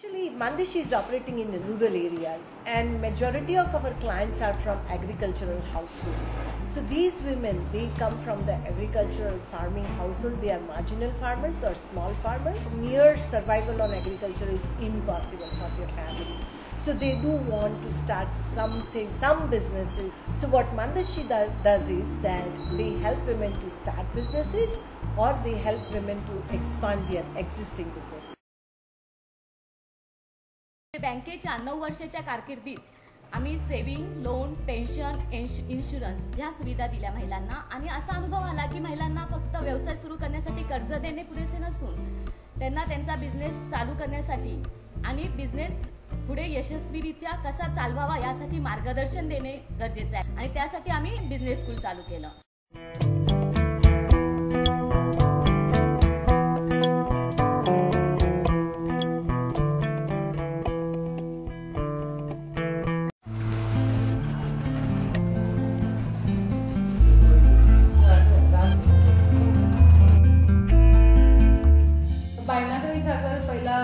Actually, Mandish is operating in rural areas, and majority of our clients are from agricultural household. So these women, they come from the agricultural farming household. They are marginal farmers or small farmers. Mere survival on agriculture is impossible for their family. So they do want to start something, some businesses. So what Mandish does is that they help women to start businesses, or they help women to expand their existing businesses. बँकेच्या 9 वर्षाच्या कारकिर्दीत आम्ही saving, loan, pension, insurance ह्या सुविधा दिल्या महिलांना आणि असा अनुभव आला की महिलांना फक्त व्यवसाय सुरू करण्यासाठी कर्ज देणे पुरेसे नसून त्यांना त्यांचा बिझनेस चालू करण्यासाठी आणि बिझनेस पुढे यशस्वीरित्या कसा चालवावा यासाठी मार्गदर्शन देणे गरजेचे आहे आणि त्यासाठी आम्ही बिझनेस स्कूल चालू केलं.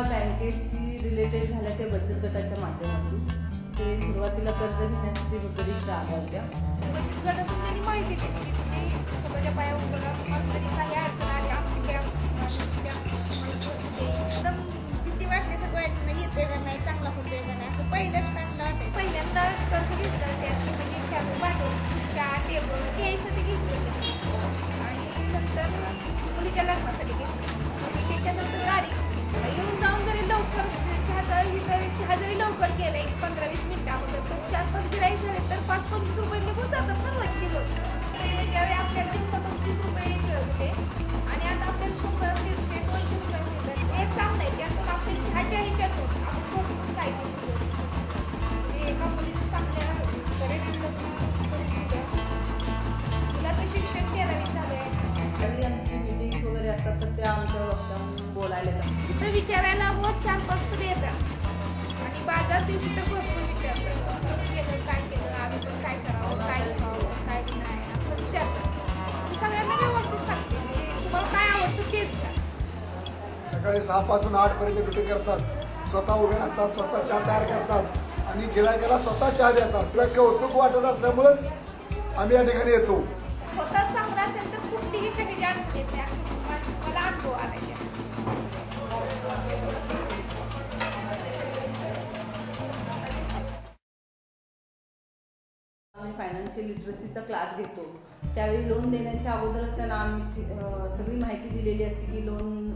बँकेशी रिलेटेड झाल्या ते बचत गटाच्या माध्यमातून ते सुरुवातीला कर्ज घेण्यासाठी वगैरे आल्या. बचत गटातून त्यांनी माहिती दिली की तुम्ही स्वतःच्या पायावर उभं राहून काही अडचण आली आमची एकदम भीती वाटते सगळ्यांना येते का नाही, चांगला होतोय का नाही असं पहिल्याच टाइमला वाटते. पहिल्यांदा कर्ज घेतलं त्यात म्हणजे चहाचं भांडवल, चहा टेबल घ्यायसाठी घेतलं आणि नंतर मुलीच्या लग्नासाठी घेतलं. त्याच्यानंतर गाडी येऊन जाऊन जरी लवकर चहा जरी लवकर केलं 15-20 मिनिटं अगोदर तर 4-5 गिराईक झाले तर 5-25 रुपये निघून जातात तर वरची लोक. त्यावेळी आपल्याला दिवसात 25 रुपये मिळत होते आणि आता आपल्याला 100-150-200 रुपये मिळतात. हे चांगलं आहे. त्यातून आपल्या चहाच्या ह्याच्यातून आपण भरपूर काय केलं एका मुलीचं चांगल्या तऱ्हेने लग्न करून दिलं. मुलाचं शिक्षण 13वी झालं आहे. आमची मीटिंग्स वगैरे असतात तर त्या आमच्या बोलायला तिथं विचारायला रोज 4-5 तरी येतात आणि बाजार दिवशी तर भरपूर विचारतात कसं केलं, काय केलं, आम्ही पण काय करावं, काय खावं, काय नाही असं विचारतात. सगळ्यांना व्यवस्थित सांगते म्हणजे तुम्हाला काय आवडतं तेच घ्या. सकाळी 6 पासून 8 पर्यंत ड्युटी करतात. स्वतः उभे राहतात, स्वतः चहा तयार करतात आणि गिरायकाला स्वतः चहा देतात. तिला कौतुक वाटत असल्यामुळेच आम्ही या ठिकाणी येतो. स्वतः चांगला असेल तर कुठलीही काही अडचण येत नाही मला अनुभव आला. आम्ही फायनान्शियल लिटरसीचा क्लास घेतो त्यावेळी लोन देण्याच्या अगोदरच त्यांना आम्ही सगळी माहिती दिलेली असते की लोन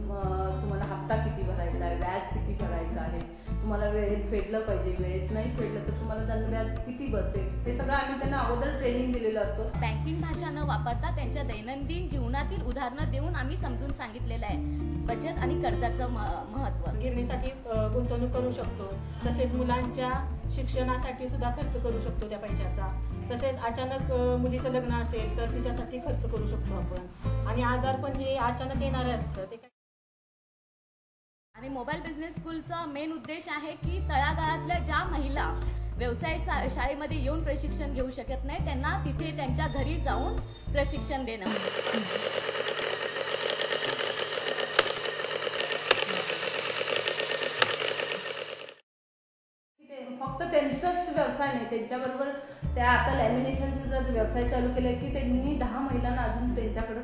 तुम्हाला हप्ता किती भरायचा आहे, व्याज किती भरायचं आहे, तुम्हाला वेळेत फेडलं पाहिजे, वेळेत नाही फेडलं तर तुम्हाला दंड व्याज किती बसेल, हे सगळं आम्ही त्यांना अगोदर ट्रेनिंग दिलेलं असतो. बँकिंग भाषा न वापरता त्यांच्या दैनंदिन जीवनातील उदाहरणं देऊन आम्ही समजून सांगितलेलं आहे बचत आणि कर्जाचं महत्त्व. गिरणीसाठी गुंतवणूक करू शकतो, तसेच मुलांच्या शिक्षणासाठी सुद्धा खर्च करू शकतो त्या पैशाचा. तसेच अचानक मुलीचं लग्न असेल तर तिच्यासाठी खर्च करू शकतो आपण आणि आजार पण हे अचानक येणारे असतं ते. आणि मोबाईल बिझनेस स्कूलचा मेन उद्देश आहे की तळागाळातल्या ज्या महिला व्यवसाय शाळेमध्ये येऊन प्रशिक्षण घेऊ शकत नाही त्यांना तिथे त्यांच्या घरी जाऊन प्रशिक्षण देणं. फक्त त्यांचाच व्यवसाय नाही, त्यांच्याबरोबर त्या आता लॅमिनेशनचा जर व्यवसाय चालू केला की त्यांनी 10 महिलांना अजून त्यांच्याकडे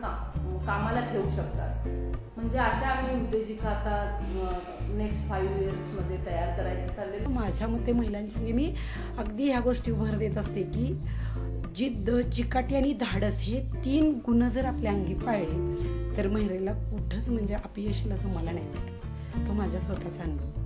कामाला ठेवू शकतात. म्हणजे अशा आम्ही उद्योजिका आता नेक्स्ट 5 इयर्समध्ये तयार करायचं चाललेलं. माझ्या मते महिलांच्या मी अगदी ह्या गोष्टी भर देत असते की जिद्द, चिकाटी आणि धाडस हे 3 गुण जर आपल्या अंगी पाळले तर महिलेला कुठंच म्हणजे अपयश असं मला नाही वाटत. तो माझ्या स्वतःचा अनुभव.